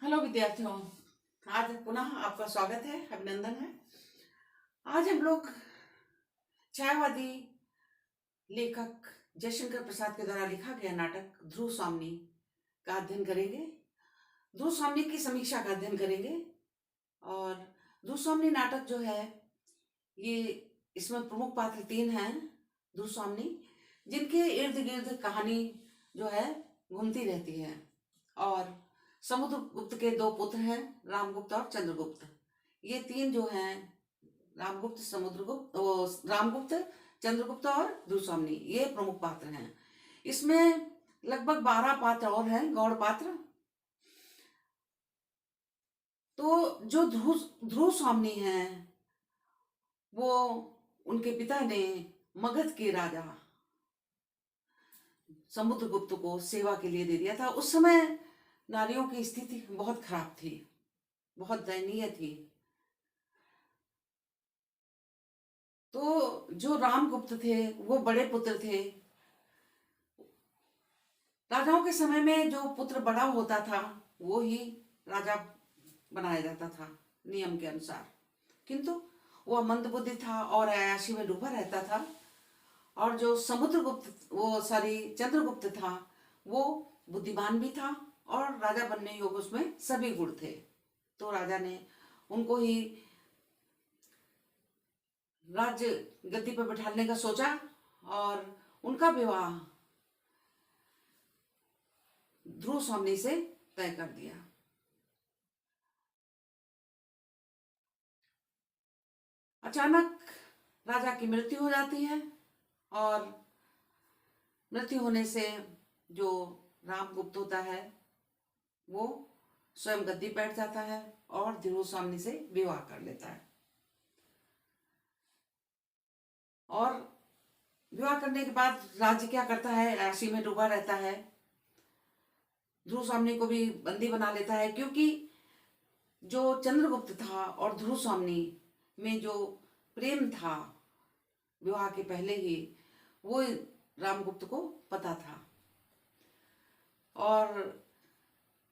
Hello विद्यार्थियों। आज पुनः आपका स्वागत है, अभिनंदन है। आज हम लोग छायावादी लेखक जयशंकर प्रसाद के द्वारा लिखा गया नाटक ध्रुव स्वामिनी का अध्ययन करेंगे। ध्रुव स्वामिनी की समीक्षा का अध्ययन करेंगे। और ध्रुव स्वामिनी नाटक जो है, ये इसमें प्रमुख पात्र 3 हैं ध्रुव स्वामिनी, जिनके इर्द गिर्द कहानी जो है घूमती रहती है। और समुद्रगुप्त के 2 पुत्र हैं, रामगुप्त और चंद्रगुप्त। ये 3 जो हैं, रामगुप्त, चंद्रगुप्त और ध्रुव स्वामिनी, ये प्रमुख पात्र हैं। इसमें लगभग 12 पात्र और हैं, गौड़ पात्र। तो जो ध्रुव स्वामिनी हैं, वो उनके पिता ने मगध के राजा समुद्रगुप्त को सेवा के लिए दे दिया था। उस समय नारियों की स्थिति बहुत खराब थी, बहुत दयनीय थी। तो जो रामगुप्त थे, वो बड़े पुत्र थे। राजाओं के समय में जो पुत्र बड़ा होता था, वो ही राजा बनाया जाता था नियम के अनुसार। किंतु वह मंदबुद्धि था और अय्याशी में डूबा रहता था। और जो चंद्रगुप्त था, वो बुद्धिमान भी था और राजा बनने योग्य उसमें सभी गुण थे। तो राजा ने उनको ही राज्य गद्दी पर बैठाने का सोचा और उनका विवाह ध्रुव स्वामिनी से तय कर दिया। अचानक राजा की मृत्यु हो जाती है और मृत्यु होने से जो रामगुप्त होता है, वो स्वयं गद्दी बैठ जाता है और ध्रुव स्वामिनी से विवाह कर लेता है। और विवाह करने के बाद राज्य क्या करता है, अय्याशी में डूबा रहता है। ध्रुव स्वामिनी को भी बंदी बना लेता है, क्योंकि जो चंद्रगुप्त था और ध्रुव स्वामिनी में जो प्रेम था विवाह के पहले ही, वो रामगुप्त को पता था। और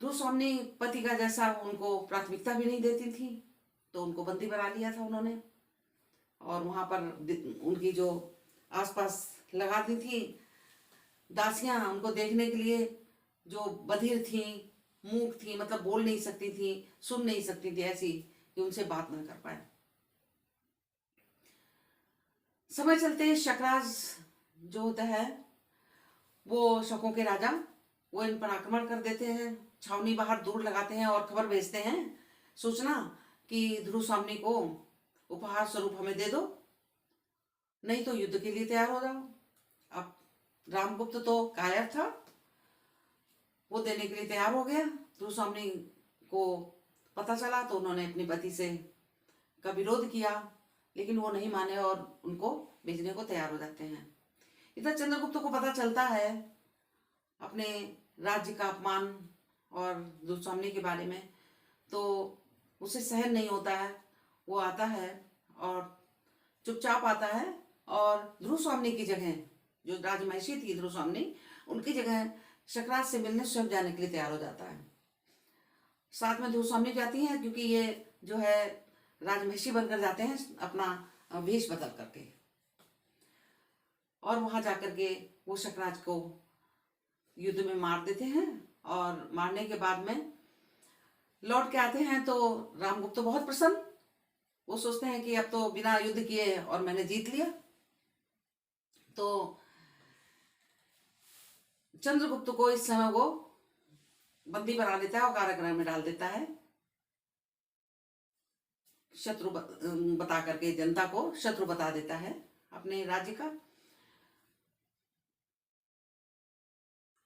ध्रुव स्वामिनी पति का जैसा उनको प्राथमिकता भी नहीं देती थी, तो उनको बंदी बना लिया था उन्होंने। और वहां पर उनकी जो आसपास लगा दी थी दासियां, उनको देखने के लिए, जो बधिर थी, मूक थी, मतलब बोल नहीं सकती थी, सुन नहीं सकती थी, ऐसी कि उनसे बात ना कर पाए। समय चलते शकराज जो होता है, वो शकों के राजा, वो इन पर आक्रमण कर देते हैं। छावनी बाहर दूर लगाते हैं और खबर भेजते हैं, सूचना कि ध्रुव स्वामिनी को उपहार स्वरूप हमें दे दो, नहीं तो युद्ध के लिए तैयार हो जाओ। अब रामगुप्त तो कायर था, वो देने के लिए तैयार हो गया। ध्रुव स्वामिनी को पता चला तो उन्होंने अपने पति से का विरोध किया, लेकिन वो नहीं माने और उनको भेजने को तैयार हो जाते हैं। इधर चंद्रगुप्त को पता चलता है अपने राज्य का अपमान और ध्रुव स्वामिनी के बारे में, तो उसे सहन नहीं होता है। वो आता है और चुपचाप आता है और ध्रुव स्वामिनी की जगह, जो राजमहिषी थी ध्रुव स्वामिनी, उनकी जगह शकराज से मिलने स्वयं जाने के लिए तैयार हो जाता है। साथ में ध्रुव स्वामिनी जाती हैं, क्योंकि ये जो है राजमहिषी बनकर जाते हैं अपना वेश बदल करके। और वहां जाकर के वो शकराज को युद्ध में मार देते हैं। और मारने के बाद में लौट के आते हैं तो रामगुप्त तो बहुत प्रसन्न, वो सोचते हैं कि अब तो बिना युद्ध किए और मैंने जीत लिया। तो चंद्रगुप्त को इस समय वो बंदी बना लेता है और कारागृह में डाल देता है, शत्रु बता करके, जनता को शत्रु बता देता है अपने राज्य का।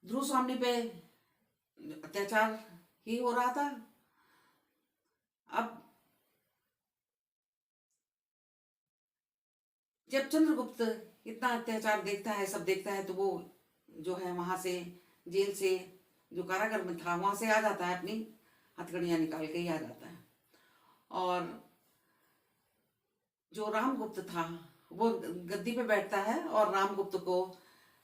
ध्रुव स्वामिनी पे अत्याचार ही हो रहा था। अब जब चंद्रगुप्त इतना अत्याचार देखता है, सब देखता है, तो वो जो है वहां से, जेल से, जो कारागार में था, वहां से आ जाता है, अपनी हथकड़ियां निकाल के ही आ जाता है। और जो रामगुप्त था, वो गद्दी पे बैठता है और रामगुप्त को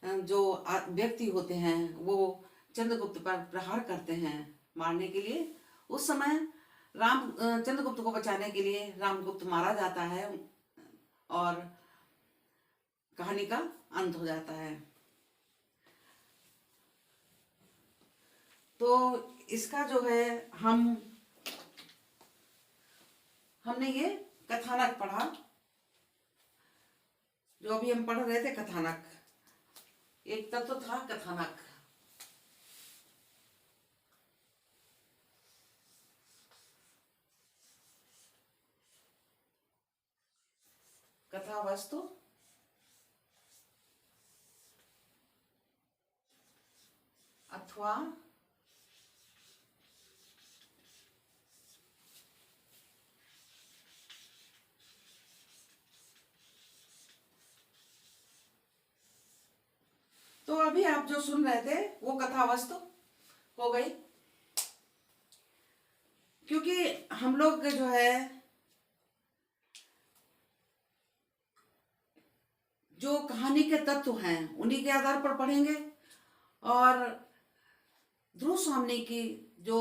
जो व्यक्ति होते हैं, वो चंद्रगुप्त पर प्रहार करते हैं मारने के लिए। उस समय चंद्रगुप्त को बचाने के लिए रामगुप्त मारा जाता है और कहानी का अंत हो जाता है। तो इसका जो है हमने ये कथानक पढ़ा, जो अभी हम पढ़ रहे थे कथानक, एक तत्व था कथानक। कथा वस्तु अथवा तो अभी आप जो सुन रहे थे वो कथा वस्तु हो गई, क्योंकि हम लोग जो है जो कहानी के तत्व हैं उन्हीं के आधार पर पढ़ेंगे, और ध्रुव स्वामी की जो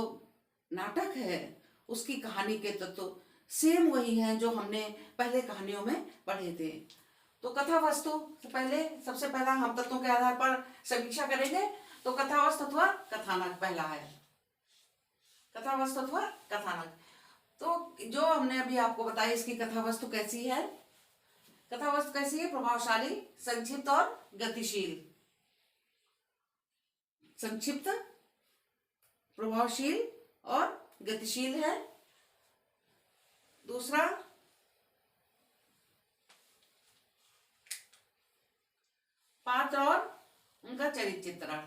नाटक है उसकी कहानी के तत्व सेम वही हैं जो हमने पहले कहानियों में पढ़े थे। तो कथा वस्तु से पहले सबसे पहला हम तत्वों के आधार पर समीक्षा करेंगे। तो कथा वस्तु अथवा कथानक पहला है, कथा वस्तु अथवा कथानक। तो जो हमने अभी आपको बताया इसकी कथा वस्तु कैसी है, कथा वस्तु कैसी है? प्रभावशाली, संक्षिप्त और गतिशील। संक्षिप्त, प्रभावशील और गतिशील है। दूसरा, पात्र और उनका चरित्र चित्रण।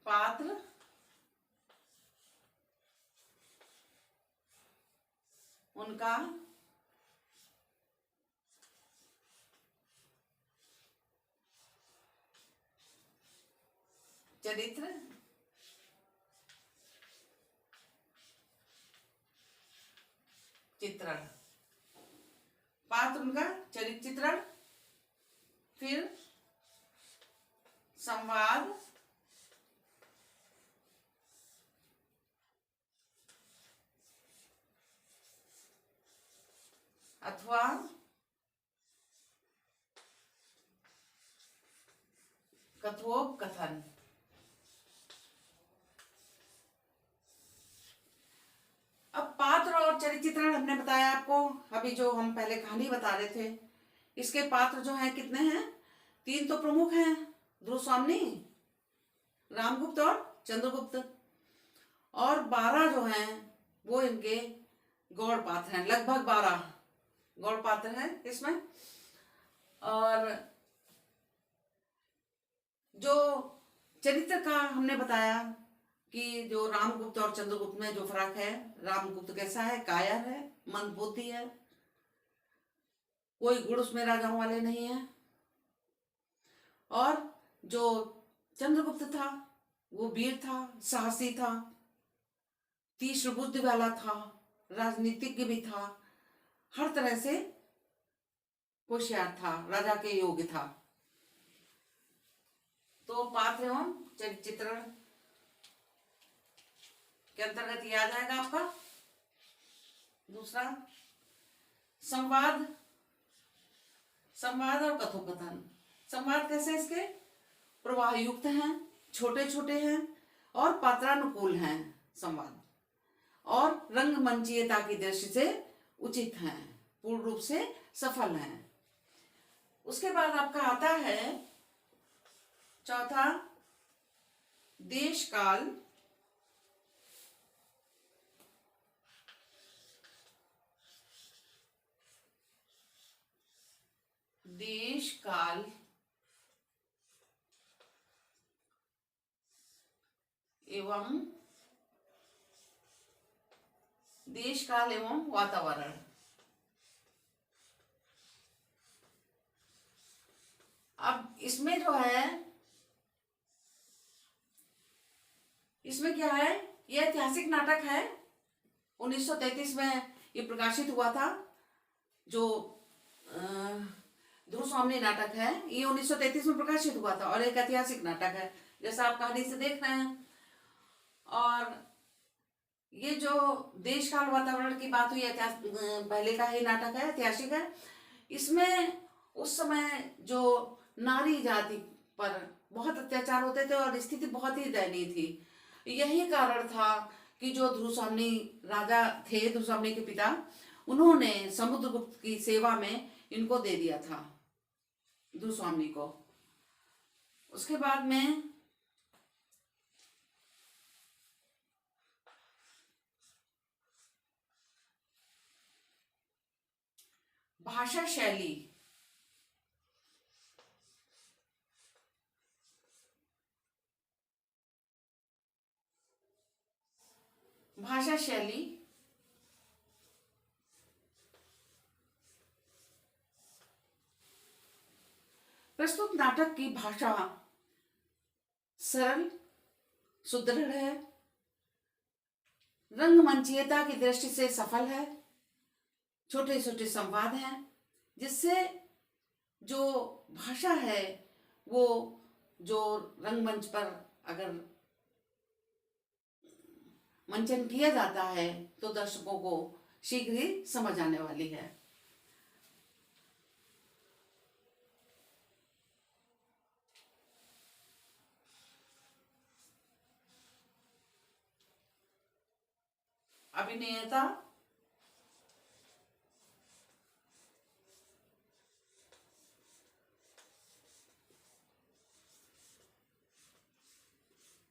पात्र, उनका चरित्र चित्रण। पात्र, उनका चरित्र चित्रण, फिर संवाद, अथवा कथोपकथन। अब पात्र और चरित्र चित्रण हमने बताया आपको, अभी जो हम पहले कहानी बता रहे थे इसके पात्र जो हैं कितने हैं? 3 तो प्रमुख हैं, ध्रुव स्वामी, रामगुप्त और चंद्रगुप्त, और 12 जो हैं वो इनके गौड़ पात्र हैं, लगभग 12 गौड़ पात्र हैं इसमें। और जो चरित्र का हमने बताया कि जो रामगुप्त और चंद्रगुप्त में जो फर्क है, रामगुप्त कैसा है? कायर है, मंदबुद्धि है, कोई गुण उसमें राजाओं वाले नहीं है। और जो चंद्रगुप्त था वो वीर था, साहसी था, तीक्ष्ण बुद्धि वाला था, राजनीतिज्ञ भी था, हर तरह से होशियार था, राजा के योग्य था। तो पात्र एवं चरित्र चित्रण के अंतर्गत ये आ जाएगा आपका। दूसरा, संवाद, संवाद और कथोपकथन। संवाद कैसे? इसके प्रवाह युक्त हैं, छोटे छोटे हैं और पात्रानुकूल हैं संवाद, और रंगमंचीयता की दृष्टि से उचित हैं, पूर्ण रूप से सफल हैं। उसके बाद आपका आता है चौथा, देश काल, देश काल एवं देश काल एवं वातावरण। अब इसमें जो है, इसमें क्या है? यह ऐतिहासिक नाटक है, 1933 में ये प्रकाशित हुआ था। जो ध्रुव स्वामी नाटक है, ये 1933 में प्रकाशित हुआ था और एक ऐतिहासिक नाटक है, जैसा आप कहानी से देख रहे हैं। और ये जो देश काल वातावरण की बात हुई, पहले का ही नाटक है, ऐतिहासिक है। इसमें उस समय जो नारी जाति पर बहुत अत्याचार होते थे और स्थिति बहुत ही दयनीय थी। यही कारण था कि जो ध्रुवस्वामी राजा थे, ध्रुवस्वामी के पिता, उन्होंने समुद्रगुप्त की सेवा में इनको दे दिया था, ध्रुवस्वामी को। उसके बाद में भाषा शैली, भाषा शैली प्रस्तुत नाटक की भाषा सरल सुदृढ़ है, रंगमंचीयता की दृष्टि से सफल है, छोटे छोटे संवाद हैं, जिससे जो भाषा है वो जो रंगमंच पर अगर मंचन किया जाता है तो दर्शकों को शीघ्र ही समझ आने वाली है। अभिनेता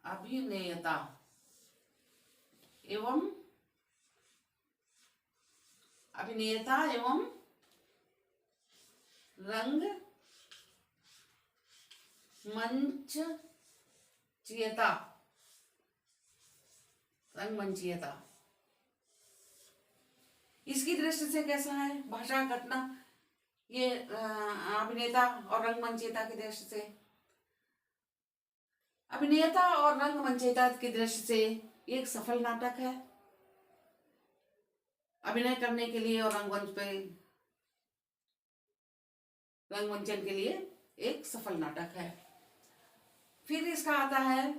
अभिनेता एवं अभिनेता एवं रंग मंचीयता, रंगमंचीयता इसकी दृष्टि से कैसा है भाषा घटना, ये अभिनेता और रंगमंचीयता की दृष्टि से, अभिनेता और रंगमंचीयता की दृष्टि से एक सफल नाटक है। अभिनय करने के लिए और रंगमंचन के लिए एक सफल नाटक है। फिर इसका आता है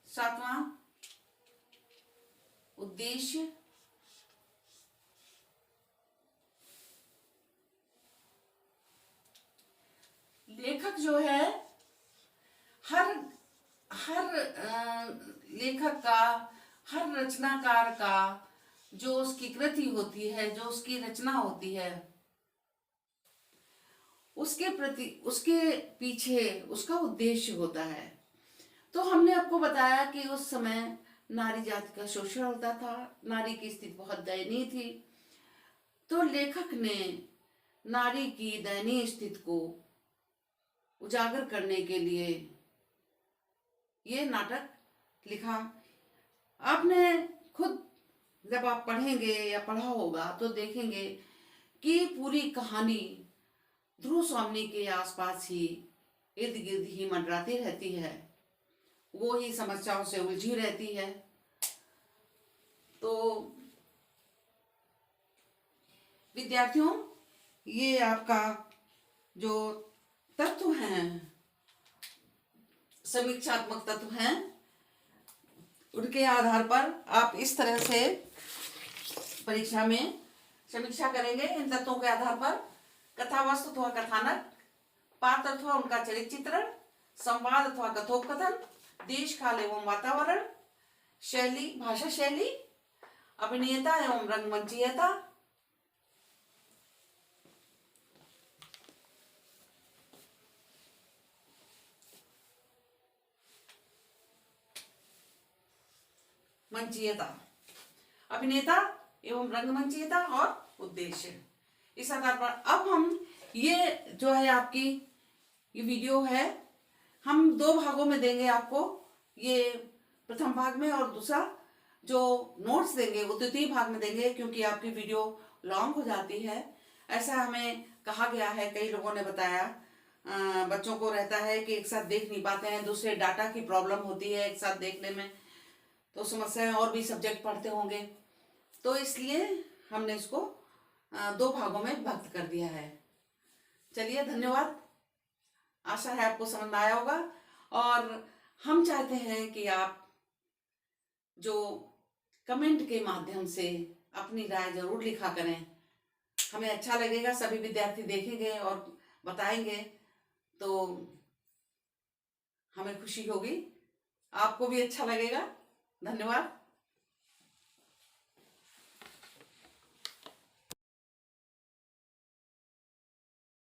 7वां उद्देश्य, लेखक जो है हर लेखक का, हर रचनाकार का जो उसकी कृति होती है, जो उसकी रचना होती है, उसके प्रति, उसके पीछे उसका उद्देश्य होता है। तो हमने आपको बताया कि उस समय नारी जाति का शोषण होता था, नारी की स्थिति बहुत दयनीय थी। तो लेखक ने नारी की दयनीय स्थिति को उजागर करने के लिए ये नाटक लिखा। आपने खुद जब आप पढ़ेंगे या पढ़ा होगा तो देखेंगे कि पूरी कहानी ध्रुव स्वामी के आसपास ही, इर्द गिर्द ही मंडराती रहती है, वो ही समस्याओं से उलझी रहती है। तो विद्यार्थियों, ये आपका जो तत्व हैं, समीक्षात्मक तत्व हैं, उनके आधार पर आप इस तरह से परीक्षा में समीक्षा करेंगे। इन तत्वों के आधार पर कथा वस्तु अथवा कथानक, पात्र अथवा उनका चरित्र चित्रण, संवाद अथवा कथोपकथन, देश काल एवं वातावरण, शैली, भाषा शैली, अभिनेता एवं रंगमंचीयता, मंचीयता, अभिनेता एवं रंगमंचीयता और उद्देश्य। इस आधार पर अब हम ये जो है आपकी ये वीडियो है, हम 2 भागों में देंगे आपको। ये प्रथम भाग में और दूसरा जो नोट्स देंगे वो द्वितीय भाग में देंगे, क्योंकि आपकी वीडियो लॉन्ग हो जाती है, ऐसा हमें कहा गया है। कई लोगों ने बताया, बच्चों को रहता है कि एक साथ देख नहीं पाते हैं, दूसरे डाटा की प्रॉब्लम होती है एक साथ देखने में, तो समस्याएं, और भी सब्जेक्ट पढ़ते होंगे, तो इसलिए हमने इसको दो भागों में विभक्त कर दिया है। चलिए, धन्यवाद। आशा है आपको समझ में आया होगा। और हम चाहते हैं कि आप जो कमेंट के माध्यम से अपनी राय जरूर लिखा करें। हमें अच्छा लगेगा, सभी विद्यार्थी देखेंगे और बताएंगे तो हमें खुशी होगी, आपको भी अच्छा लगेगा। धन्यवाद।